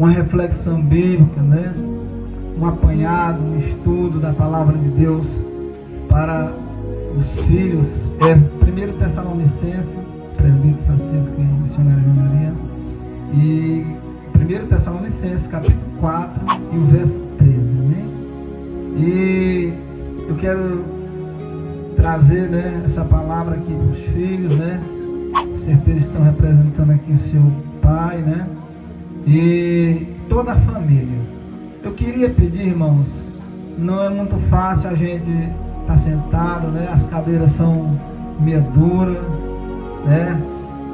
uma reflexão bíblica, né? Um apanhado, um estudo da palavra de Deus para os filhos. 1 Tessalonicenses, presbítero Francisco e missionário João Maria, e 1 Tessalonicenses capítulo 4 e o verso 13, né? E eu quero trazer, né, essa palavra aqui para os filhos, né? Com certeza estão representando aqui o seu pai, né? E toda a família. Eu queria pedir, irmãos, não é muito fácil a gente estar sentado, né? As cadeiras são meia duras, né?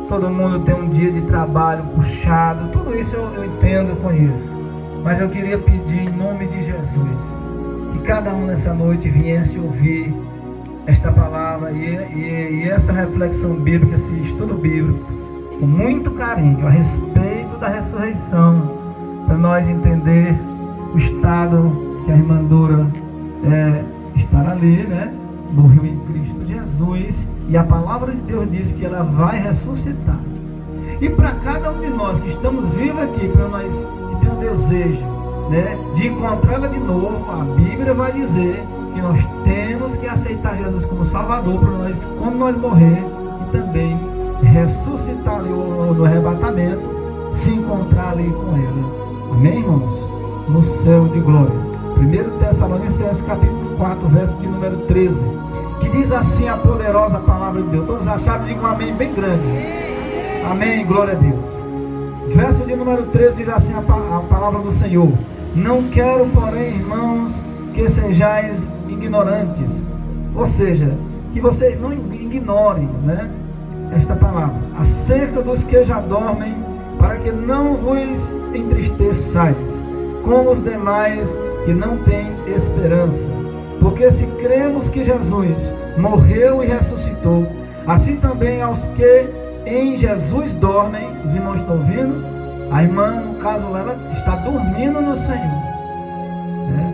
Todo mundo tem um dia de trabalho puxado, tudo isso eu entendo, eu conheço. Mas eu queria pedir em nome de Jesus, que cada um nessa noite viesse ouvir esta palavra e essa reflexão bíblica, esse estudo bíblico, com muito carinho, a respeito da ressurreição, para nós entender o estado que a irmã Dora está ali, né? Morreu em Cristo Jesus, e a palavra de Deus diz que ela vai ressuscitar. E para cada um de nós que estamos vivos aqui, para nós que tem um desejo, né, de encontrá-la de novo, a Bíblia vai dizer que nós temos que aceitar Jesus como Salvador, para nós, quando nós morrer, e também ressuscitar ali no arrebatamento, se encontrar ali com ela. Amém, irmãos? No céu de glória. 1 Tessalonicenses capítulo 4, verso de número 13, que diz assim a poderosa palavra de Deus. Todos acharam? Digam um amém bem grande. Amém, glória a Deus. Verso de número 13 diz assim a palavra do Senhor: não quero, porém, irmãos, que sejais ignorantes, ou seja, que vocês não ignorem, né, esta palavra, acerca dos que já dormem, para que não vos entristeçais, como os demais que não têm esperança. Porque se cremos que Jesus morreu e ressuscitou, assim também aos que em Jesus dormem. Os irmãos estão ouvindo? A irmã, no caso, ela está dormindo no Senhor, né?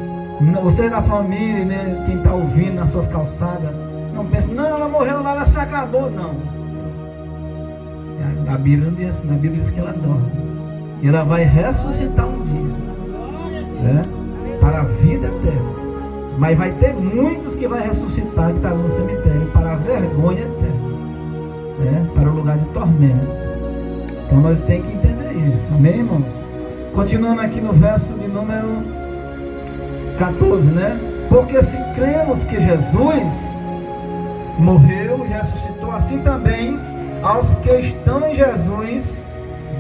Você da família, né, quem está ouvindo nas suas calçadas, não pensa, não, ela morreu lá, ela se acabou. Não. A Bíblia não diz assim, a Bíblia diz que ela dorme. E ela vai ressuscitar um dia, né, para a vida eterna. Mas vai ter muitos que vai ressuscitar, que estarão no cemitério, para a vergonha eterna, né, para o lugar de tormento. Então nós temos que entender isso. Amém, irmãos? Continuando aqui no verso de número 14, né? Porque se cremos que Jesus morreu e ressuscitou, assim também aos que estão em Jesus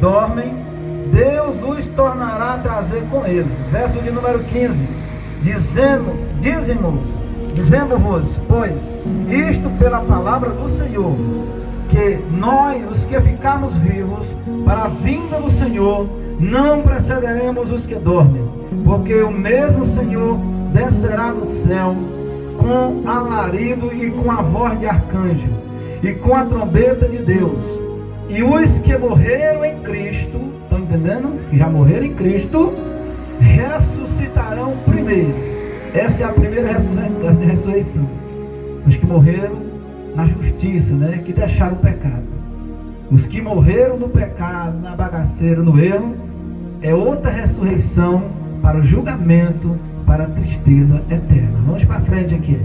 dormem, Deus os tornará a trazer com ele. Verso de número 15, dizemos-vos, pois, isto pela palavra do Senhor, que nós, os que ficarmos vivos para a vinda do Senhor, não precederemos os que dormem, porque o mesmo Senhor descerá do céu com alarido e com a voz de arcanjo e com a trombeta de Deus, e os que morreram em Cristo, estão entendendo? Os que já morreram em Cristo ressuscitarão primeiro. Essa é a primeira ressurreição. Os que morreram na justiça, né? Que deixaram o pecado. Os que morreram no pecado, na bagaceira, no erro, é outra ressurreição para o julgamento, para a tristeza eterna. Vamos para frente aqui.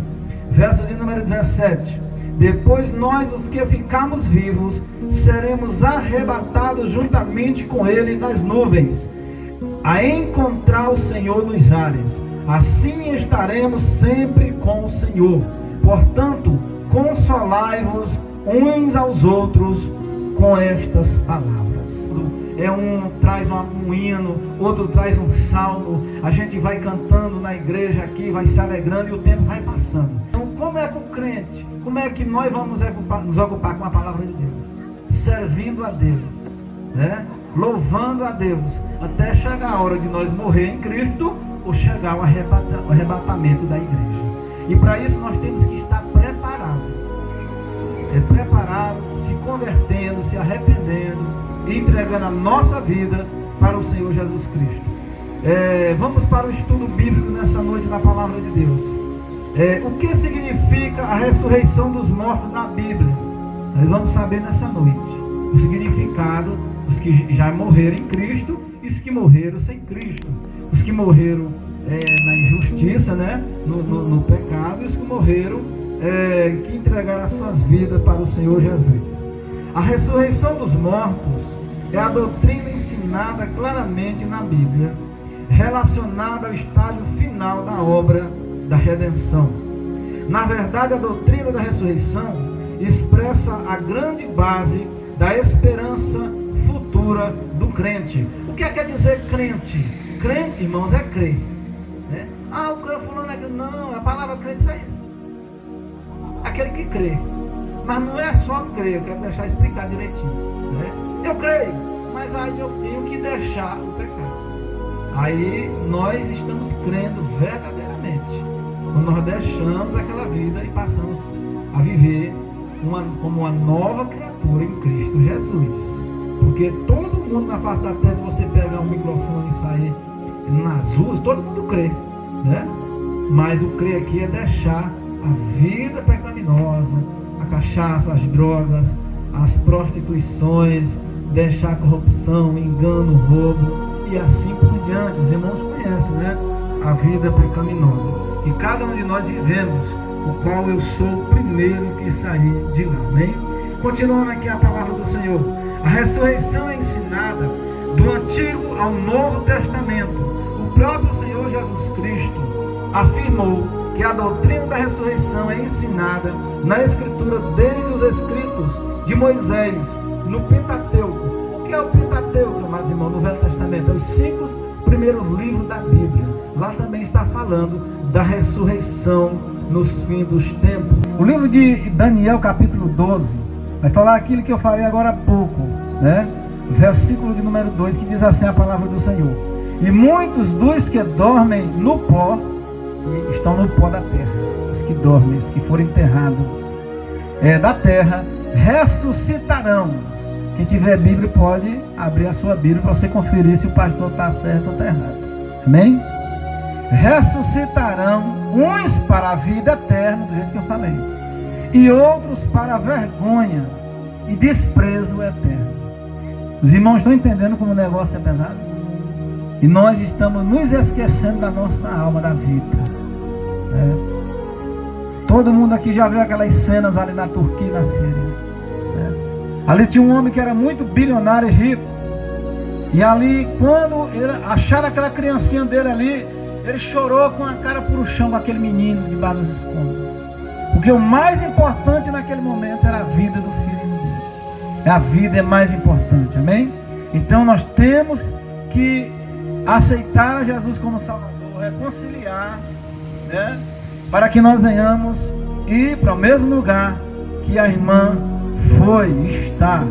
Verso de número 17. Depois nós, os que ficamos vivos, seremos arrebatados juntamente com ele nas nuvens, a encontrar o Senhor nos ares. Assim estaremos sempre com o Senhor. Portanto, consolai-vos uns aos outros com estas palavras. Um traz um hino, outro traz um salmo, a gente vai cantando na igreja aqui, vai se alegrando e o tempo vai passando. Então, como é que o crente, como é que nós vamos nos ocupar com a palavra de Deus? Servindo a Deus, né? Louvando a Deus, até chegar a hora de nós morrer em Cristo, ou chegar ao arrebatamento da igreja. E para isso nós temos que estar preparados. Preparados, se convertendo, se arrependendo, entregando a nossa vida para o Senhor Jesus Cristo. Vamos para o estudo bíblico nessa noite na palavra de Deus. O que significa a ressurreição dos mortos na Bíblia? Nós vamos saber nessa noite o significado dos que já morreram em Cristo e os que morreram sem Cristo. Os que morreram na injustiça, né? No pecado, e os que morreram, que entregaram as suas vidas para o Senhor Jesus. A ressurreição dos mortos é a doutrina ensinada claramente na Bíblia, relacionada ao estágio final da obra da redenção. Na verdade, a doutrina da ressurreição expressa a grande base da esperança futura do crente. O que quer dizer crente? Crente, irmãos, é crer, né? O fulano é crente. Não, a palavra crente é isso. Aquele que crê. Mas não é só crer, eu quero deixar explicar direitinho, né? Eu creio, mas aí eu tenho que deixar o pecado. Aí nós estamos crendo verdadeiramente, quando nós deixamos aquela vida e passamos a viver como uma nova criatura em Cristo Jesus. Porque todo mundo na face da terra, se você pegar um microfone e sair nas ruas, todo mundo crê, né? Mas o crer aqui é deixar a vida pecaminosa, a cachaça, as drogas, as prostituições, deixar a corrupção, o engano, o roubo e assim por diante. Os irmãos conhecem, né? A vida pecaminosa que cada um de nós vivemos, o qual eu sou o primeiro que saí de lá. Amém? Continuando aqui a palavra do Senhor. A ressurreição é ensinada do Antigo ao Novo Testamento. O próprio Senhor Jesus Cristo afirmou que a doutrina da ressurreição é ensinada na Escritura desde os escritos de Moisés, no Pentateuco. O que é o Pentateuco, amados irmãos, no Velho Testamento? É os 5 primeiros livros da Bíblia. Lá também está falando da ressurreição nos fins dos tempos. O livro de Daniel, capítulo 12, vai falar aquilo que eu falei agora há pouco, né? Versículo de número 2, que diz assim a palavra do Senhor: e muitos dos que dormem no pó, que estão no pó da terra, os que dormem, os que foram enterrados da terra, ressuscitarão. Quem tiver Bíblia pode abrir a sua Bíblia para você conferir se o pastor está certo ou está errado. Amém? Ressuscitarão, uns para a vida eterna, do jeito que eu falei, e outros para a vergonha e desprezo eterno. Os irmãos estão entendendo como o negócio é pesado? E nós estamos nos esquecendo da nossa alma, da vida. Todo mundo aqui já viu aquelas cenas ali na Turquia e na Síria. Ali tinha um homem que era muito bilionário e rico. E ali, quando ele acharam aquela criancinha dele ali, ele chorou com a cara para o chão, com aquele menino debaixo dos escombros. Porque o mais importante naquele momento era a vida do filho dele. A vida é mais importante, amém? Então nós temos que aceitar a Jesus como Salvador, reconciliar, né? Para que nós venhamos ir para o mesmo lugar que a irmã foi e está.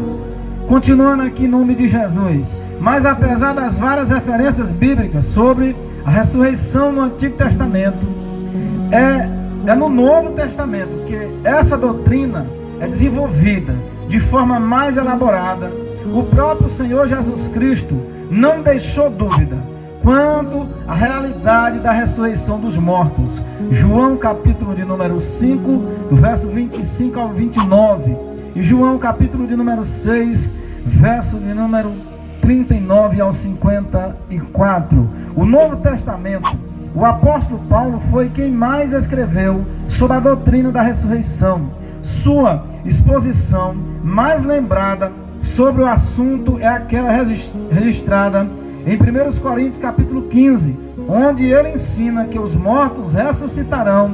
Continuando aqui em nome de Jesus. Mas apesar das várias referências bíblicas sobre a ressurreição no Antigo Testamento, é no Novo Testamento que essa doutrina é desenvolvida de forma mais elaborada. O próprio Senhor Jesus Cristo não deixou dúvida quanto à realidade da ressurreição dos mortos. João capítulo de número 5, do verso 25 ao 29. E João capítulo de número 6, verso de número 39 ao 54. O Novo Testamento, o apóstolo Paulo foi quem mais escreveu sobre a doutrina da ressurreição. Sua exposição mais lembrada sobre o assunto é aquela registrada em 1 Coríntios capítulo 15, onde ele ensina que os mortos ressuscitarão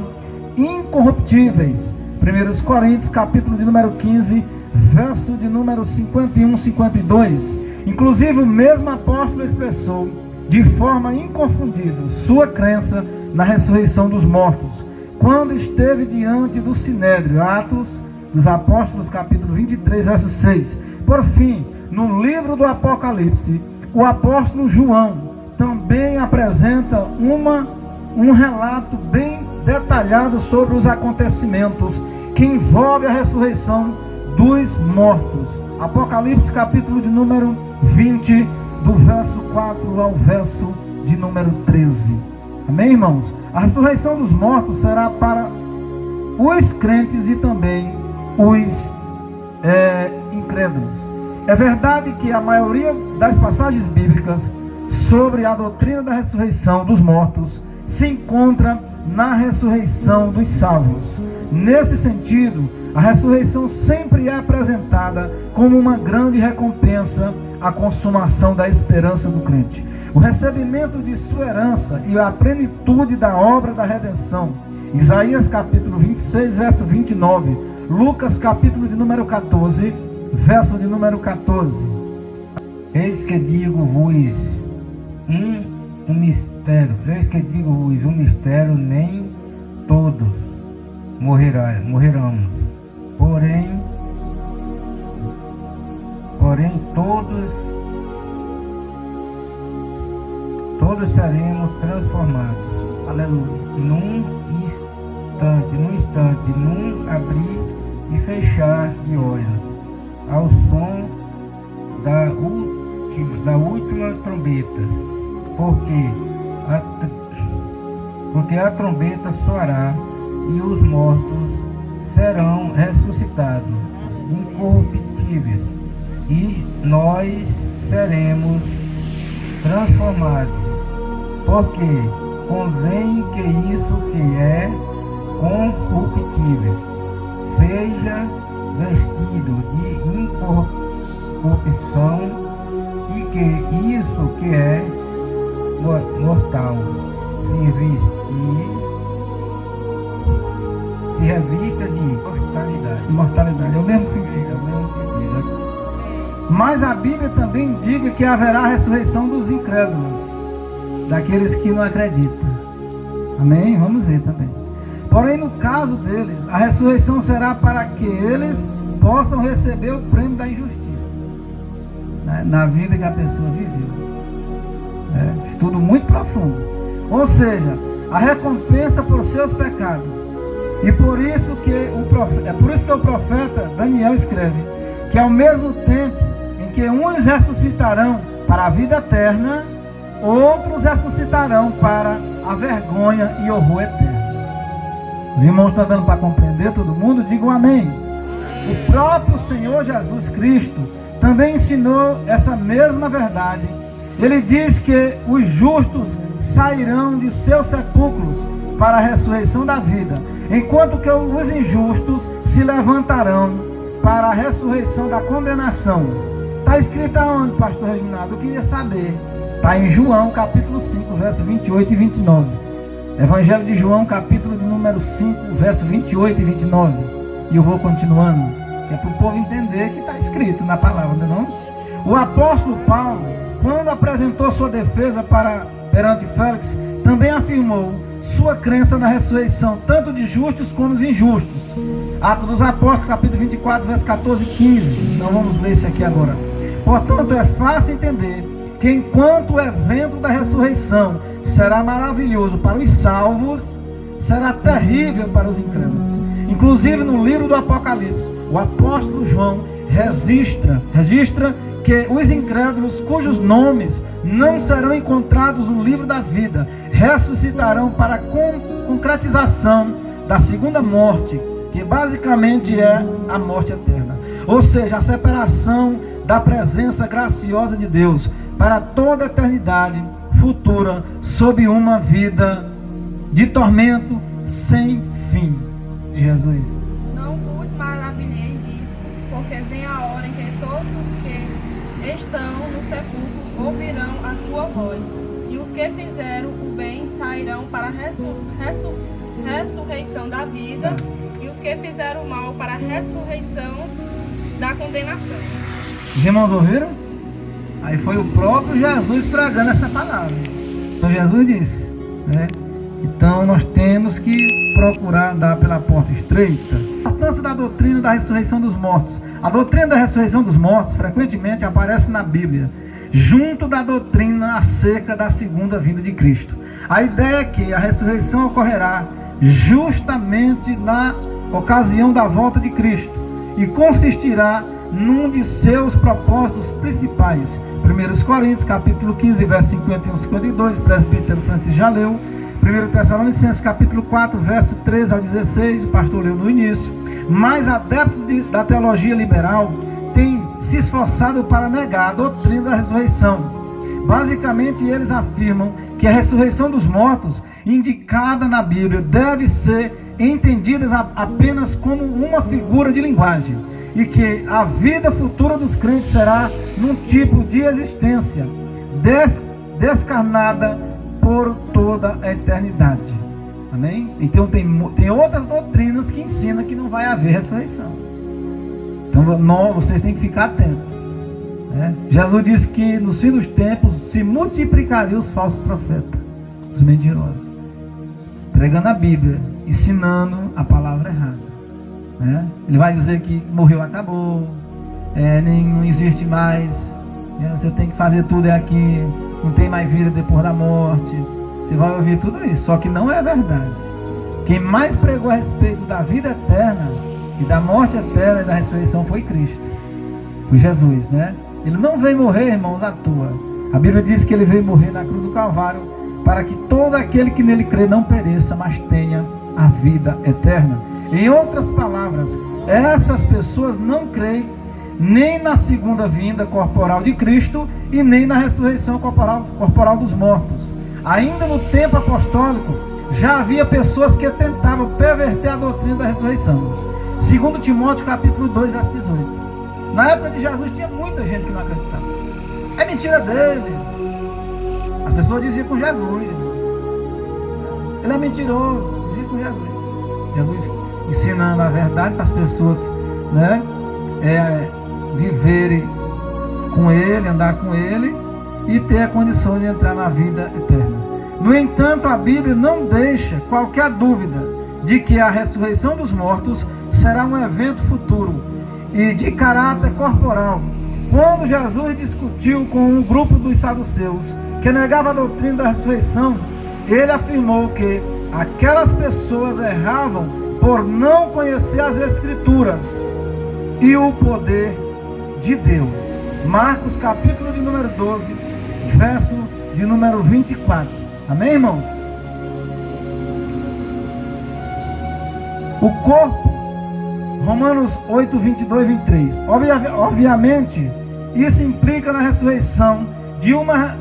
incorruptíveis. 1 Coríntios capítulo de número 15, verso de número 51, 52. Inclusive o mesmo apóstolo expressou de forma inconfundível sua crença na ressurreição dos mortos, quando esteve diante do Sinédrio. Atos dos Apóstolos capítulo 23, verso 6. Por fim, no livro do Apocalipse, o apóstolo João também apresenta um relato bem detalhado sobre os acontecimentos que envolve a ressurreição dos mortos. Apocalipse capítulo de número 20, do verso 4 ao verso de número 13. Amém, irmãos? A ressurreição dos mortos será para os crentes e também os incrédulos. É verdade que a maioria das passagens bíblicas sobre a doutrina da ressurreição dos mortos se encontra na ressurreição dos salvos. Nesse sentido, a ressurreição sempre é apresentada como uma grande recompensa à consumação da esperança do crente. O recebimento de sua herança e a plenitude da obra da redenção. Isaías capítulo 26, verso 29. Lucas capítulo de número 14, verso de número 14. Eis que digo-vos um mistério, nem todos morrerão, porém todos seremos transformados. Aleluia. Num instante, num abrir e fechar de olhos, ao som da última trombeta, porque a trombeta soará e os mortos serão ressuscitados, incorruptíveis, e nós seremos transformados, porque convém que isso que é corruptível seja vestido de incorrupção, e que isso que é mortal se revista de Imortalidade, é o mesmo sentido. Mas a Bíblia também indica que haverá a ressurreição dos incrédulos, daqueles que não acreditam. Amém? Vamos ver também. Porém, no caso deles, a ressurreição será para que eles possam receber o prêmio da injustiça, né, na vida que a pessoa viveu. Estudo muito profundo. Ou seja, a recompensa por seus pecados. E por isso que o profeta Daniel escreve que ao mesmo tempo em que uns ressuscitarão para a vida eterna, outros ressuscitarão para a vergonha e horror eterno. Os irmãos estão dando para compreender todo mundo? Digam amém. O próprio Senhor Jesus Cristo também ensinou essa mesma verdade. Ele diz que os justos sairão de seus sepulcros para a ressurreição da vida, enquanto que os injustos se levantarão para a ressurreição da condenação. Está escrito aonde, pastor Reginaldo? Eu queria saber. Está em João capítulo 5, verso 28 e 29. Evangelho de João capítulo de número 5, verso 28 e 29. E eu vou continuando, que é para o povo entender que está escrito na palavra, não é não? O apóstolo Paulo, quando apresentou sua defesa perante Félix, também afirmou sua crença na ressurreição, tanto de justos como dos injustos. Atos dos Apóstolos, capítulo 24, verso 14 e 15. Não vamos ler isso aqui agora. Portanto, é fácil entender que enquanto o evento da ressurreição será maravilhoso para os salvos, será terrível para os incrédulos. Inclusive no livro do Apocalipse, o apóstolo João registra que os incrédulos cujos nomes não serão encontrados no livro da vida ressuscitarão para a concretização da segunda morte, que basicamente é a morte eterna, ou seja, a separação da presença graciosa de Deus para toda a eternidade futura, sob uma vida de tormento sem fim. Jesus. Não vos maravilheis disso, porque vem a hora em que todos os que estão no sepulcro ouvirão a sua voz, e os que fizeram o bem sairão para a ressurreição da vida, e os que fizeram o mal para a ressurreição da condenação. Os irmãos ouviram? Aí foi o próprio Jesus pregando essa palavra. Então Jesus disse, né? Então nós temos que procurar andar pela porta estreita. A importância da doutrina da ressurreição dos mortos. A doutrina da ressurreição dos mortos frequentemente aparece na Bíblia, junto da doutrina acerca da segunda vinda de Cristo. A ideia é que a ressurreição ocorrerá justamente na ocasião da volta de Cristo e consistirá num de seus propósitos principais. 1 Coríntios, capítulo 15, verso 51 e 52, o presbítero Francisco já leu. 1 Tessalonicenses, capítulo 4, verso 13 ao 16, o pastor leu no início. Mas adeptos da teologia liberal têm se esforçado para negar a doutrina da ressurreição, Basicamente, eles afirmam que a ressurreição dos mortos, indicada na Bíblia, deve ser entendida apenas como uma figura de linguagem, e que a vida futura dos crentes será num tipo de existência descarnada por toda a eternidade. Amém? Então tem outras doutrinas que ensinam que não vai haver ressurreição. Então vocês têm que ficar atentos, né? Jesus disse que nos fins dos tempos se multiplicariam os falsos profetas, os mentirosos, pregando a Bíblia, ensinando a palavra errada, né? Ele vai dizer que morreu, acabou, não existe mais, né? Você tem que fazer tudo aqui, não tem mais vida depois da morte. Você vai ouvir tudo isso, só que não é verdade. Quem mais pregou a respeito da vida eterna e da morte eterna e da ressurreição foi Cristo, foi Jesus, né? Ele não veio morrer, irmãos, à toa. A Bíblia diz que ele veio morrer na cruz do Calvário para que todo aquele que nele crê não pereça, mas tenha a vida eterna. Em outras palavras, essas pessoas não creem nem na segunda vinda corporal de Cristo e nem na ressurreição corporal dos mortos. Ainda no tempo apostólico, já havia pessoas que tentavam perverter a doutrina da ressurreição. Segundo Timóteo capítulo 2, verso 18. Na época de Jesus tinha muita gente que não acreditava. É mentira dele. As pessoas diziam com Jesus, irmãos. Ele é mentiroso, diziam com Jesus. Jesus ensinando a verdade para as pessoas, né, viverem com ele, andar com ele e ter a condição de entrar na vida eterna. No entanto, a Bíblia não deixa qualquer dúvida de que a ressurreição dos mortos será um evento futuro e de caráter corporal. Quando Jesus discutiu com um grupo dos saduceus que negava a doutrina da ressurreição, ele afirmou que aquelas pessoas erravam por não conhecer as Escrituras e o poder de Deus. Marcos capítulo de número 12, verso de número 24. Amém, irmãos? O corpo, Romanos 8, 22 e 23. Obviamente, isso implica na ressurreição, de uma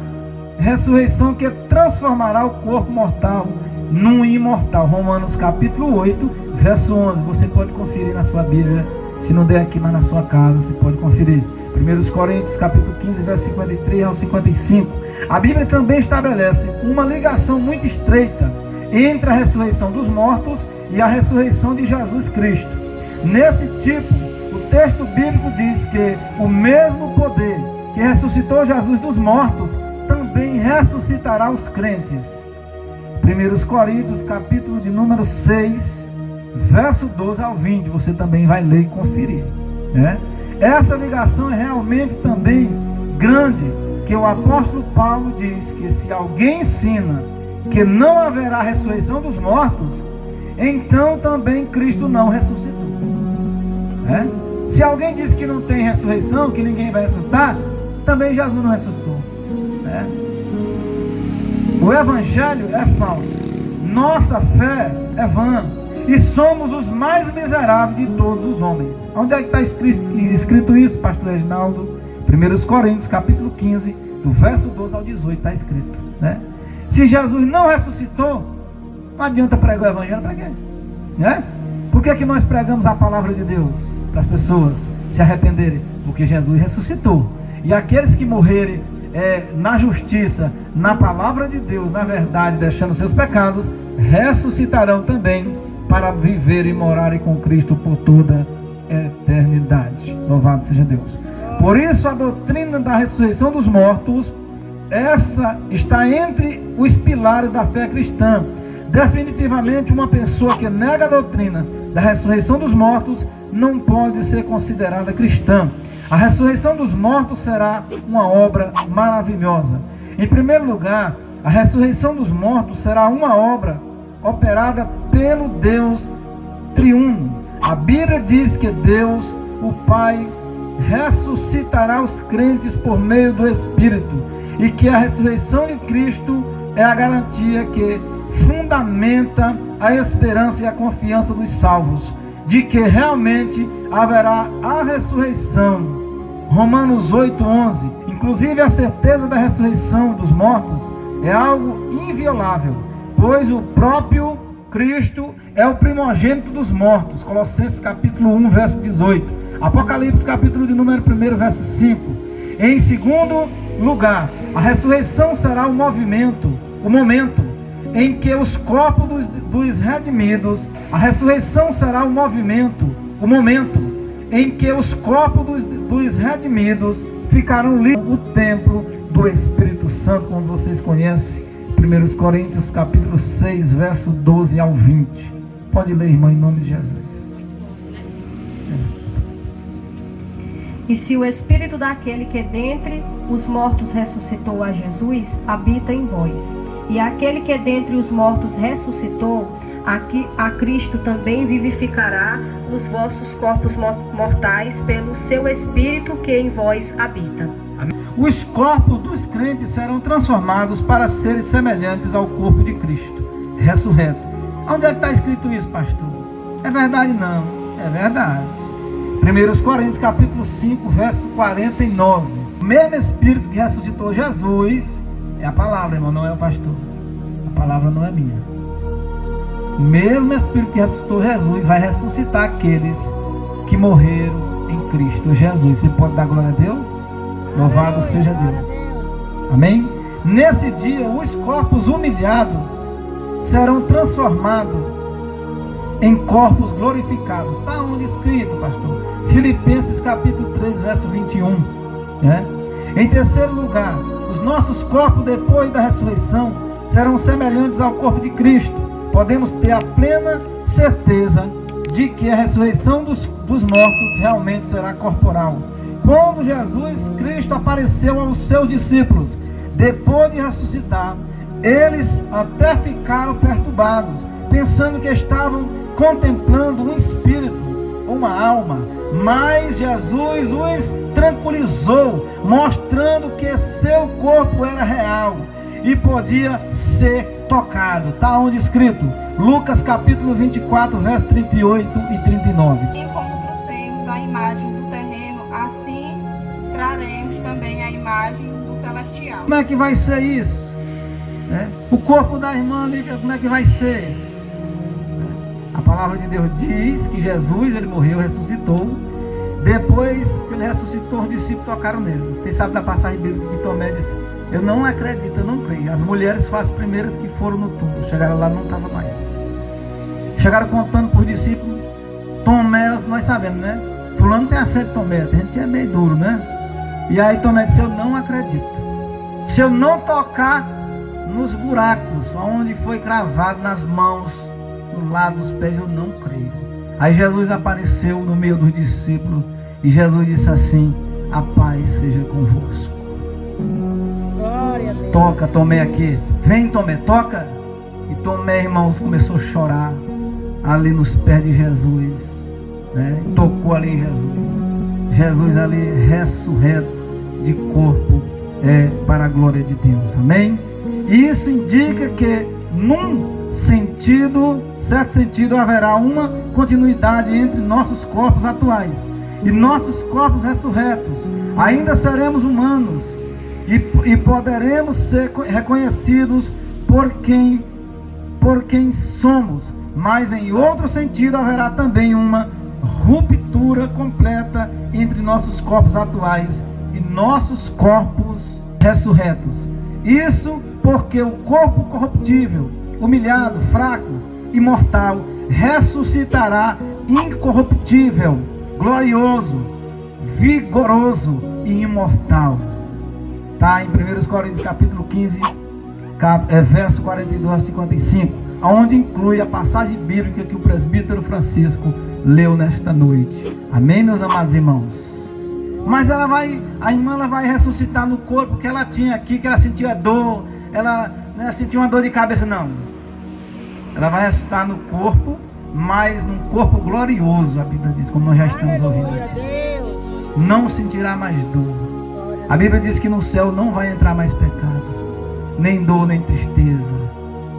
ressurreição que transformará o corpo mortal num imortal. Romanos capítulo 8, verso 11. Você pode conferir na sua Bíblia. Se não der aqui, mas na sua casa, você pode conferir. 1 Coríntios capítulo 15, verso 53 ao 55. A Bíblia também estabelece uma ligação muito estreita entre a ressurreição dos mortos e a ressurreição de Jesus Cristo. Nesse tipo, o texto bíblico diz que o mesmo poder que ressuscitou Jesus dos mortos também ressuscitará os crentes. 1 Coríntios capítulo de número 6, verso 12 ao 20, você também vai ler e conferir, né? Essa ligação é realmente também grande, que o apóstolo Paulo diz que se alguém ensina que não haverá ressurreição dos mortos, então também Cristo não ressuscitou, né? Se alguém diz que não tem ressurreição, que ninguém vai ressuscitar, também Jesus não ressuscitou, né? O evangelho é falso, nossa fé é vã, e somos os mais miseráveis de todos os homens. Onde é que está escrito isso, pastor Reginaldo? 1 Coríntios capítulo 15, do verso 12 ao 18, está escrito, né? Se Jesus não ressuscitou, não adianta pregar o evangelho para quê? Né? Por que nós pregamos a palavra de Deus? Para as pessoas se arrependerem, porque Jesus ressuscitou. E aqueles que morrerem na justiça, na palavra de Deus, na verdade, deixando seus pecados, ressuscitarão também para viver e morarem com Cristo por toda a eternidade. Louvado seja Deus. Por isso a doutrina da ressurreição dos mortos, essa está entre os pilares da fé cristã. Definitivamente uma pessoa que nega a doutrina da ressurreição dos mortos não pode ser considerada cristã. A ressurreição dos mortos será uma obra maravilhosa. Em primeiro lugar, a ressurreição dos mortos será uma obra operada pelo Deus triuno. A Bíblia diz que Deus, o Pai, ressuscitará os crentes por meio do Espírito, e que a ressurreição de Cristo é a garantia que fundamenta a esperança e a confiança dos salvos, de que realmente haverá a ressurreição Romanos 8:11. Inclusive a certeza da ressurreição dos mortos é algo inviolável, pois o próprio Cristo é o primogênito dos mortos. Colossenses capítulo 1, verso 18. Apocalipse capítulo de número 1, verso 5. Em segundo lugar, a ressurreição será o momento em que os corpos dos redimidos, a ressurreição será o momento em que os corpos dos redimidos ficarão livres do templo do Espírito Santo, como vocês conhecem, 1 Coríntios capítulo 6, verso 12 ao 20. Pode ler, irmão, em nome de Jesus. E se o Espírito daquele que dentre os mortos ressuscitou a Jesus, habita em vós, e aquele que dentre os mortos ressuscitou, a Cristo também vivificará os vossos corpos mortais pelo seu Espírito que em vós habita. Os corpos dos crentes serão transformados para serem semelhantes ao corpo de Cristo, ressurreto. Onde é que está escrito isso, pastor? É verdade não? É verdade. 1 Coríntios capítulo 5, verso 49. O mesmo Espírito que ressuscitou Jesus, é a palavra, irmão, não é o pastor. A palavra não é minha. O mesmo Espírito que ressuscitou Jesus vai ressuscitar aqueles que morreram em Cristo Jesus. Você pode dar glória a Deus? Louvado seja Deus. Amém? Nesse dia, os corpos humilhados serão transformados em corpos glorificados. Está onde escrito, pastor? Filipenses capítulo 3, verso 21. Né? Em terceiro lugar, os nossos corpos depois da ressurreição serão semelhantes ao corpo de Cristo. Podemos ter a plena certeza de que a ressurreição dos mortos realmente será corporal. Quando Jesus Cristo apareceu aos seus discípulos, depois de ressuscitar, eles até ficaram perturbados, pensando que estavam contemplando um espírito, uma alma. Mas Jesus os tranquilizou, mostrando que seu corpo era real e podia ser tocado. Está onde escrito? Lucas capítulo 24, verso 38 e 39. E como trouxemos a imagem do terreno, assim traremos também a imagem do celestial. Como é que vai ser isso? O corpo da irmã ali, como é que vai ser? A palavra de Deus diz que Jesus, ele morreu, ressuscitou. Depois que ele ressuscitou, os discípulos tocaram nele. Vocês sabem da passagem bíblica que Tomé disse: eu não acredito, eu não creio. As mulheres foram as primeiras que foram no túmulo. Chegaram lá, não estava mais. Chegaram contando para os discípulos. Tomé, nós sabemos, né? Fulano tem a fé de Tomé. Tem gente que é meio duro, né? E aí Tomé disse: eu não acredito. Se eu não tocar nos buracos onde foi cravado nas mãos, no lado dos pés, eu não creio. Aí Jesus apareceu no meio dos discípulos e Jesus disse assim: a paz seja convosco. Toca, Tomé aqui. Vem, Tomé, toca. E Tomé, irmãos, começou a chorar ali nos pés de Jesus, né? Tocou ali em Jesus. Jesus ali ressurreto de corpo, para a glória de Deus. Amém? Isso indica que num certo sentido, haverá uma continuidade entre nossos corpos atuais e nossos corpos ressurretos. Ainda seremos humanos e poderemos ser reconhecidos por quem somos, mas em outro sentido haverá também uma ruptura completa entre nossos corpos atuais e nossos corpos ressurretos. Isso porque o corpo corruptível, humilhado, fraco e mortal, ressuscitará incorruptível, glorioso, vigoroso e imortal. Está em 1 Coríntios capítulo 15, verso 42 a 55, onde inclui a passagem bíblica que o presbítero Francisco leu nesta noite. Amém, meus amados irmãos? Mas a irmã vai ressuscitar no corpo que ela tinha aqui, que ela sentia dor, ela sentia uma dor de cabeça, não. Ela vai ressuscitar no corpo, mas num corpo glorioso, a Bíblia diz, como nós já estamos ouvindo aqui. Não sentirá mais dor. A Bíblia diz que no céu não vai entrar mais pecado, nem dor, nem tristeza,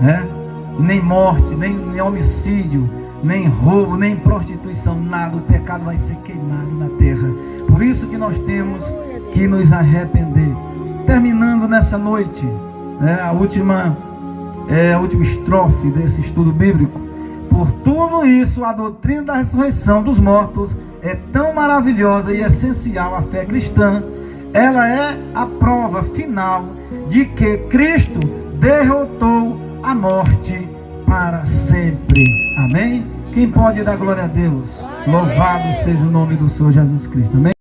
né? Nem morte, nem homicídio, nem roubo, nem prostituição, nada. O pecado vai ser queimado na terra. Por Por isso que nós temos que nos arrepender. Terminando nessa noite, a última estrofe desse estudo bíblico. Por tudo isso, a doutrina da ressurreição dos mortos é tão maravilhosa e essencial à fé cristã. Ela é a prova final de que Cristo derrotou a morte para sempre. Amém? Quem pode dar glória a Deus? Louvado seja o nome do Senhor Jesus Cristo. Amém?